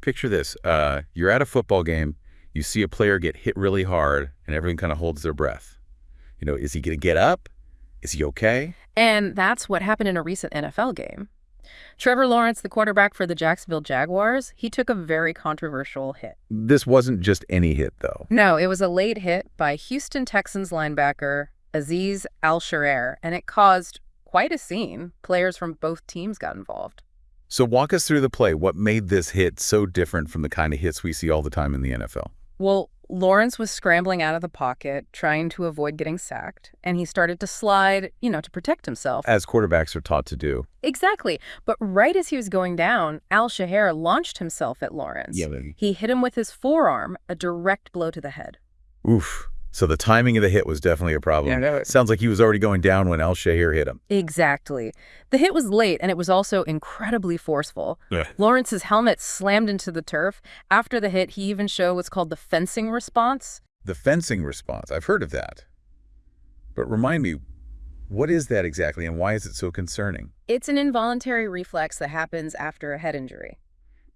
Picture this. You're at a football game. You see a player get hit really hard, and everyone kind of holds their breath. Is he going to get up? Is he okay? And that's what happened in a recent NFL game. Trevor Lawrence, the quarterback for the Jacksonville Jaguars, he took a very controversial hit. This wasn't just any hit, though. No, it was a late hit by Houston Texans linebacker Azeez Al-Shaair, and it caused quite a scene. Players from both teams got involved. So walk us through the play. What made this hit so different from the kind of hits we see all the time in the NFL? Well, Lawrence was scrambling out of the pocket, trying to avoid getting sacked, and he started to slide, to protect himself. As quarterbacks are taught to do. Exactly. But right as he was going down, Al-Shaair launched himself at Lawrence. Yeah, baby. He hit him with his forearm, a direct blow to the head. Oof. So the timing of the hit was definitely a problem. Yeah, Sounds like he was already going down when Al-Shaair hit him. Exactly. The hit was late, and it was also incredibly forceful. Ugh. Lawrence's helmet slammed into the turf. After the hit, he even showed what's called the fencing response. The fencing response. I've heard of that. But remind me, what is that exactly, and why is it so concerning? It's an involuntary reflex that happens after a head injury.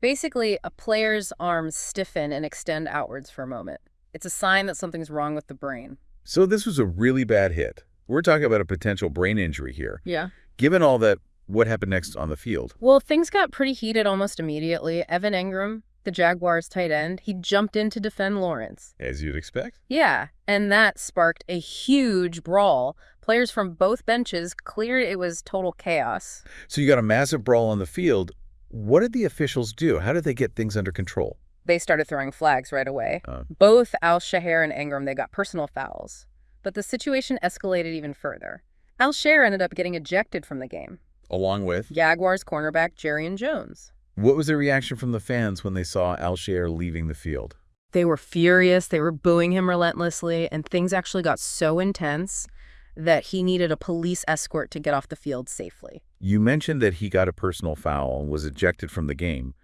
Basically, a player's arms stiffen and extend outwards for a moment. It's a sign that something's wrong with the brain. So this was a really bad hit. We're talking about a potential brain injury here. Yeah. Given all that, what happened next on the field? Well, things got pretty heated almost immediately. Evan Engram, the Jaguars tight end, he jumped in to defend Lawrence. As you'd expect. Yeah, and that sparked a huge brawl. Players from both benches cleared. It was total chaos. So you got a massive brawl on the field. What did the officials do? How did they get things under control? They started throwing flags right away. Both Al-Shaair and Engram, they got personal fouls. But the situation escalated even further. Al-Shaair ended up getting ejected from the game. Along with? Jaguars cornerback Jerry Jones. What was the reaction from the fans when they saw Al-Shaair leaving the field? They were furious. They were booing him relentlessly, and things actually got so intense that he needed a police escort to get off the field safely. You mentioned that he got a personal foul and was ejected from the game.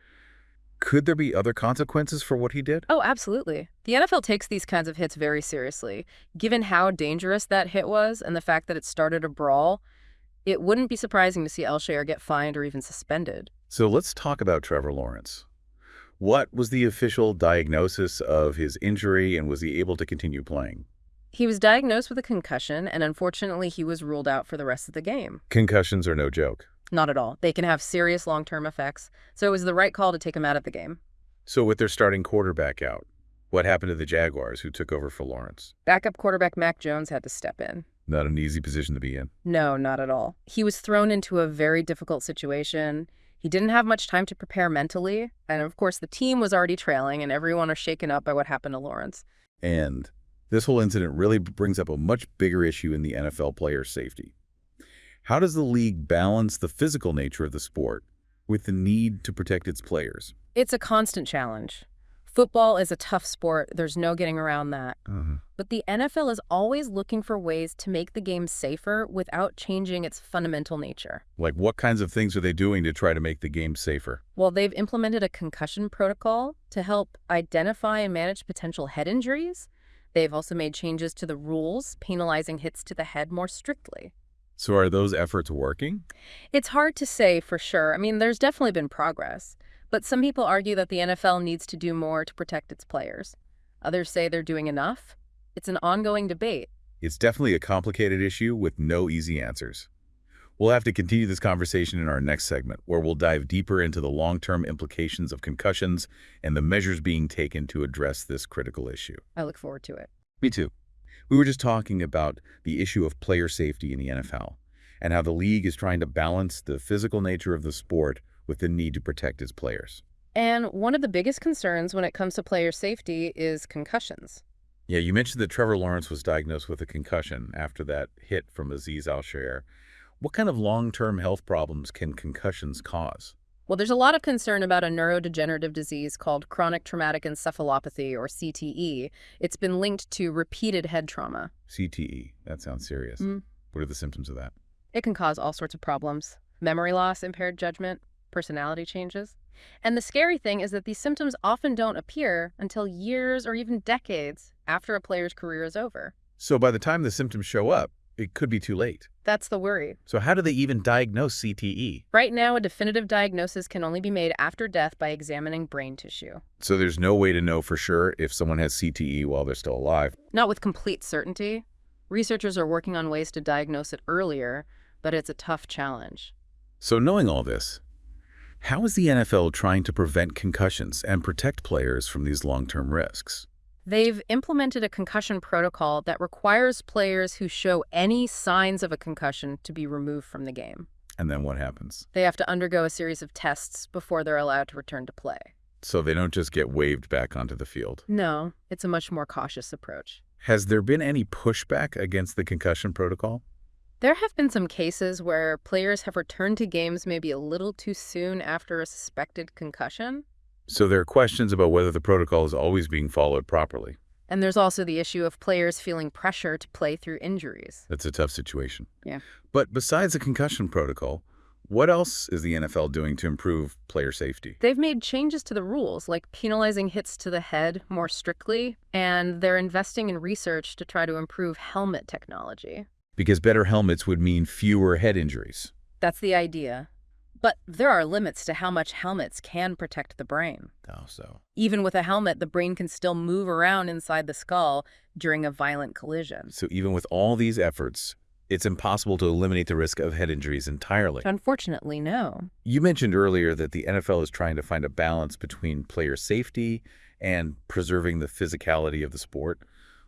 Could there be other consequences for what he did? Oh, absolutely. The NFL takes these kinds of hits very seriously. Given how dangerous that hit was and the fact that it started a brawl, it wouldn't be surprising to see Al-Shaair get fined or even suspended. So let's talk about Trevor Lawrence. What was the official diagnosis of his injury, and was he able to continue playing? He was diagnosed with a concussion, and unfortunately, he was ruled out for the rest of the game. Concussions are no joke. Not at all. They can have serious long-term effects, so it was the right call to take him out of the game. So with their starting quarterback out, what happened to the Jaguars, who took over for Lawrence? Backup quarterback Mac Jones had to step in. Not an easy position to be in. No, not at all. He was thrown into a very difficult situation. He didn't have much time to prepare mentally, and of course the team was already trailing, and everyone was shaken up by what happened to Lawrence. And this whole incident really brings up a much bigger issue in the NFL player safety. How does the league balance the physical nature of the sport with the need to protect its players? It's a constant challenge. Football is a tough sport. There's no getting around that. But the NFL is always looking for ways to make the game safer without changing its fundamental nature. Like, what kinds of things are they doing to try to make the game safer? Well, they've implemented a concussion protocol to help identify and manage potential head injuries. They've also made changes to the rules, penalizing hits to the head more strictly. So are those efforts working? It's hard to say for sure. I mean, there's definitely been progress. But some people argue that the NFL needs to do more to protect its players. Others say they're doing enough. It's an ongoing debate. It's definitely a complicated issue with no easy answers. We'll have to continue this conversation in our next segment, where we'll dive deeper into the long-term implications of concussions and the measures being taken to address this critical issue. I look forward to it. Me too. We were just talking about the issue of player safety in the NFL and how the league is trying to balance the physical nature of the sport with the need to protect its players. And one of the biggest concerns when it comes to player safety is concussions. Yeah, you mentioned that Trevor Lawrence was diagnosed with a concussion after that hit from Azeez Al-Shaair. What kind of long-term health problems can concussions cause? Well, there's a lot of concern about a neurodegenerative disease called chronic traumatic encephalopathy, or CTE. It's been linked to repeated head trauma. CTE. That sounds serious. What are the symptoms of that? It can cause all sorts of problems. Memory loss, impaired judgment, personality changes. And the scary thing is that these symptoms often don't appear until years or even decades after a player's career is over. So by the time the symptoms show up, it could be too late. That's the worry. So how do they even diagnose CTE? Right now, a definitive diagnosis can only be made after death by examining brain tissue. So there's no way to know for sure if someone has CTE while they're still alive. Not with complete certainty. Researchers are working on ways to diagnose it earlier, but it's a tough challenge. So knowing all this, how is the NFL trying to prevent concussions and protect players from these long-term risks? They've implemented a concussion protocol that requires players who show any signs of a concussion to be removed from the game. And then what happens? They have to undergo a series of tests before they're allowed to return to play. So they don't just get waved back onto the field. No, it's a much more cautious approach. Has there been any pushback against the concussion protocol? There have been some cases where players have returned to games maybe a little too soon after a suspected concussion. So there are questions about whether the protocol is always being followed properly. And there's also the issue of players feeling pressure to play through injuries. That's a tough situation. Yeah. But besides the concussion protocol, what else is the NFL doing to improve player safety? They've made changes to the rules, like penalizing hits to the head more strictly, and they're investing in research to try to improve helmet technology. Because better helmets would mean fewer head injuries. That's the idea. But there are limits to how much helmets can protect the brain. Oh, so. Even with a helmet, the brain can still move around inside the skull during a violent collision. So even with all these efforts, it's impossible to eliminate the risk of head injuries entirely. Unfortunately, no. You mentioned earlier that the NFL is trying to find a balance between player safety and preserving the physicality of the sport.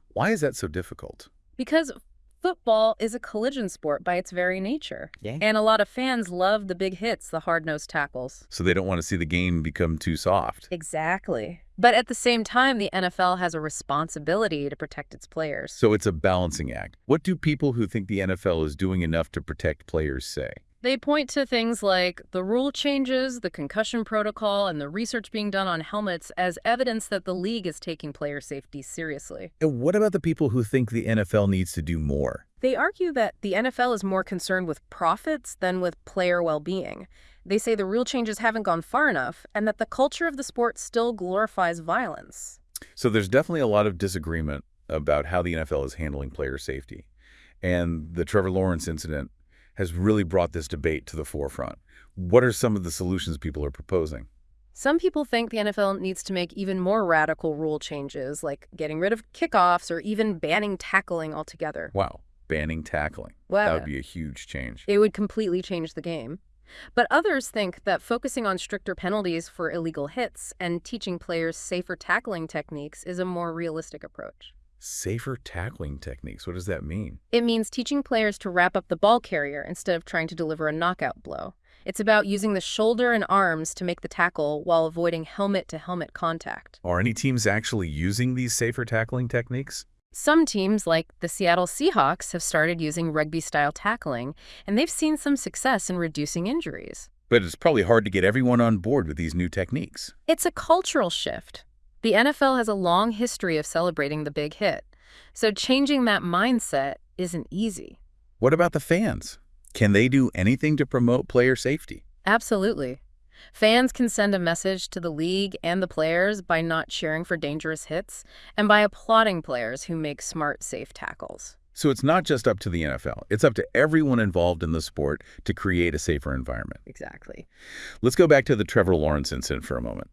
Why is that so difficult? Because football is a collision sport by its very nature. Yeah. And a lot of fans love the big hits, the hard-nosed tackles. So they don't want to see the game become too soft. Exactly. But at the same time, the NFL has a responsibility to protect its players. So it's a balancing act. What do people who think the NFL is doing enough to protect players say? They point to things like the rule changes, the concussion protocol, and the research being done on helmets as evidence that the league is taking player safety seriously. And what about the people who think the NFL needs to do more? They argue that the NFL is more concerned with profits than with player well-being. They say the rule changes haven't gone far enough and that the culture of the sport still glorifies violence. So there's definitely a lot of disagreement about how the NFL is handling player safety. And the Trevor Lawrence incident has really brought this debate to the forefront. What are some of the solutions people are proposing? Some people think the NFL needs to make even more radical rule changes, like getting rid of kickoffs or even banning tackling altogether. Wow, banning tackling. Wow. That would be a huge change. It would completely change the game. But others think that focusing on stricter penalties for illegal hits and teaching players safer tackling techniques is a more realistic approach. Safer tackling techniques, what does that mean? It means teaching players to wrap up the ball carrier instead of trying to deliver a knockout blow. It's about using the shoulder and arms to make the tackle while avoiding helmet-to-helmet contact. Are any teams actually using these safer tackling techniques? Some teams, like the Seattle Seahawks, have started using rugby-style tackling, and they've seen some success in reducing injuries. But it's probably hard to get everyone on board with these new techniques. It's a cultural shift. The NFL has a long history of celebrating the big hit, so changing that mindset isn't easy. What about the fans? Can they do anything to promote player safety? Absolutely. Fans can send a message to the league and the players by not cheering for dangerous hits and by applauding players who make smart, safe tackles. So it's not just up to the NFL. It's up to everyone involved in the sport to create a safer environment. Exactly. Let's go back to the Trevor Lawrence incident for a moment.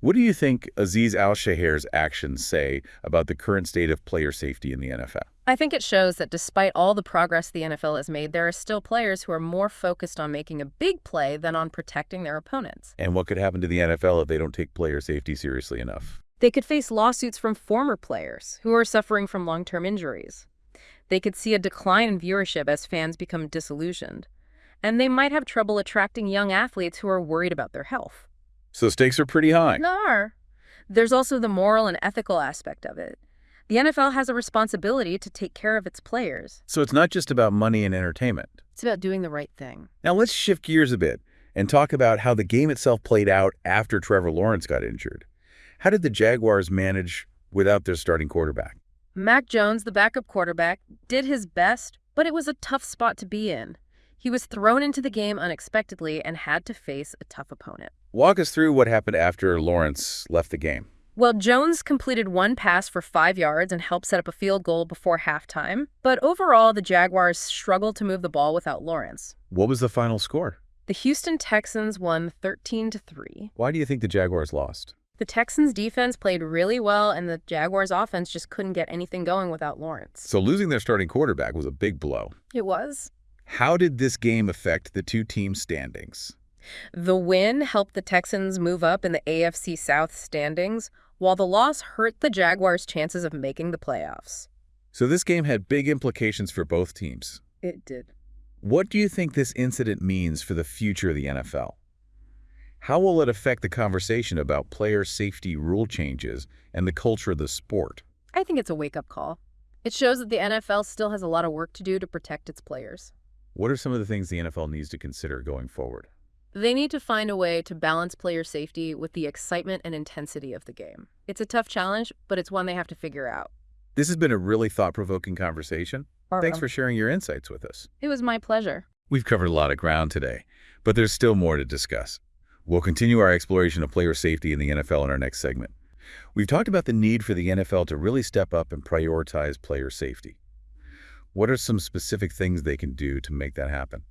What do you think Azeez Al-Shaair's actions say about the current state of player safety in the NFL? I think it shows that despite all the progress the NFL has made, there are still players who are more focused on making a big play than on protecting their opponents. And what could happen to the NFL if they don't take player safety seriously enough? They could face lawsuits from former players who are suffering from long-term injuries. They could see a decline in viewership as fans become disillusioned. And they might have trouble attracting young athletes who are worried about their health. So stakes are pretty high. There are. There's also the moral and ethical aspect of it. The NFL has a responsibility to take care of its players. So it's not just about money and entertainment. It's about doing the right thing. Now let's shift gears a bit and talk about how the game itself played out after Trevor Lawrence got injured. How did the Jaguars manage without their starting quarterback? Mac Jones, the backup quarterback, did his best, but it was a tough spot to be in. He was thrown into the game unexpectedly and had to face a tough opponent. Walk us through what happened after Lawrence left the game. Well, Jones completed one pass for 5 yards and helped set up a field goal before halftime, but overall, the Jaguars struggled to move the ball without Lawrence. What was the final score? The Houston Texans won 13-3. Why do you think the Jaguars lost? The Texans' defense played really well, and the Jaguars' offense just couldn't get anything going without Lawrence. So losing their starting quarterback was a big blow. It was. How did this game affect the two teams' standings? The win helped the Texans move up in the AFC South standings, while the loss hurt the Jaguars' chances of making the playoffs. So this game had big implications for both teams. It did. What do you think this incident means for the future of the NFL? How will it affect the conversation about player safety rule changes and the culture of the sport? I think it's a wake-up call. It shows that the NFL still has a lot of work to do to protect its players. What are some of the things the NFL needs to consider going forward? They need to find a way to balance player safety with the excitement and intensity of the game. It's a tough challenge, but it's one they have to figure out. This has been a really thought-provoking conversation. Thanks for sharing your insights with us. It was my pleasure. We've covered a lot of ground today, but there's still more to discuss. We'll continue our exploration of player safety in the NFL in our next segment. We've talked about the need for the NFL to really step up and prioritize player safety. What are some specific things they can do to make that happen?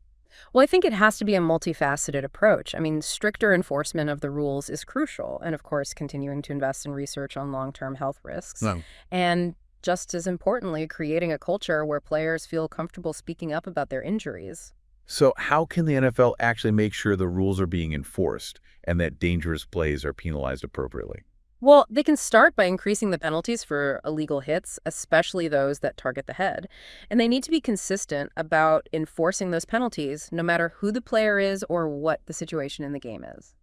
Well, I think it has to be a multifaceted approach. I mean, stricter enforcement of the rules is crucial, and of course, continuing to invest in research on long-term health risks. No. And just as importantly, creating a culture where players feel comfortable speaking up about their injuries. So how can the NFL actually make sure the rules are being enforced and that dangerous plays are penalized appropriately? Well, they can start by increasing the penalties for illegal hits, especially those that target the head. And they need to be consistent about enforcing those penalties, no matter who the player is or what the situation in the game is.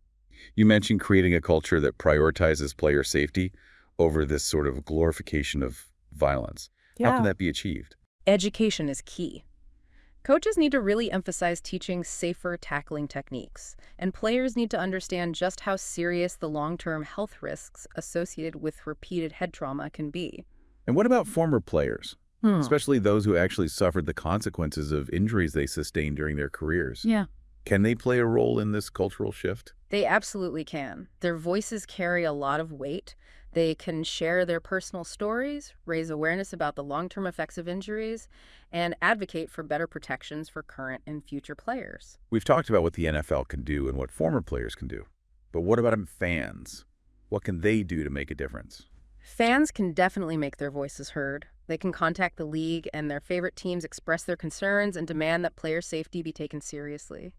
You mentioned creating a culture that prioritizes player safety over this sort of glorification of violence. How can that be achieved? Education is key. Coaches need to really emphasize teaching safer tackling techniques, and players need to understand just how serious the long-term health risks associated with repeated head trauma can be. And what about former players, especially those who actually suffered the consequences of injuries they sustained during their careers? Yeah. Can they play a role in this cultural shift? They absolutely can. Their voices carry a lot of weight. They can share their personal stories, raise awareness about the long-term effects of injuries, and advocate for better protections for current and future players. We've talked about what the NFL can do and what former players can do. But what about fans? What can they do to make a difference? Fans can definitely make their voices heard. They can contact the league and their favorite teams, express their concerns, and demand that player safety be taken seriously.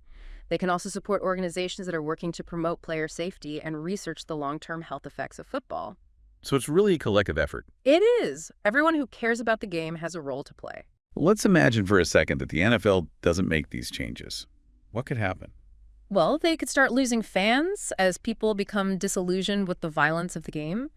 They can also support organizations that are working to promote player safety and research the long-term health effects of football. So it's really a collective effort. It is. Everyone who cares about the game has a role to play. Let's imagine for a second that the NFL doesn't make these changes. What could happen? Well, they could start losing fans as people become disillusioned with the violence of the game.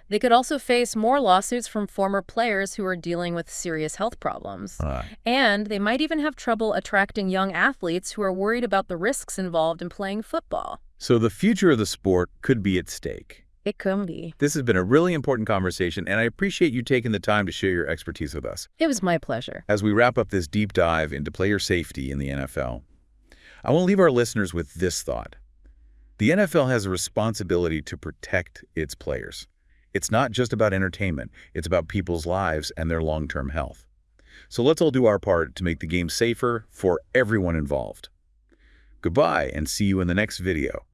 They could also face more lawsuits from former players who are dealing with serious health problems. And they might even have trouble attracting young athletes who are worried about the risks involved in playing football. So the future of the sport could be at stake. It can be. This has been a really important conversation, and I appreciate you taking the time to share your expertise with us. It was my pleasure. As we wrap up this deep dive into player safety in the NFL, I want to leave our listeners with this thought. The NFL has a responsibility to protect its players. It's not just about entertainment. It's about people's lives and their long-term health. So let's all do our part to make the game safer for everyone involved. Goodbye, and see you in the next video.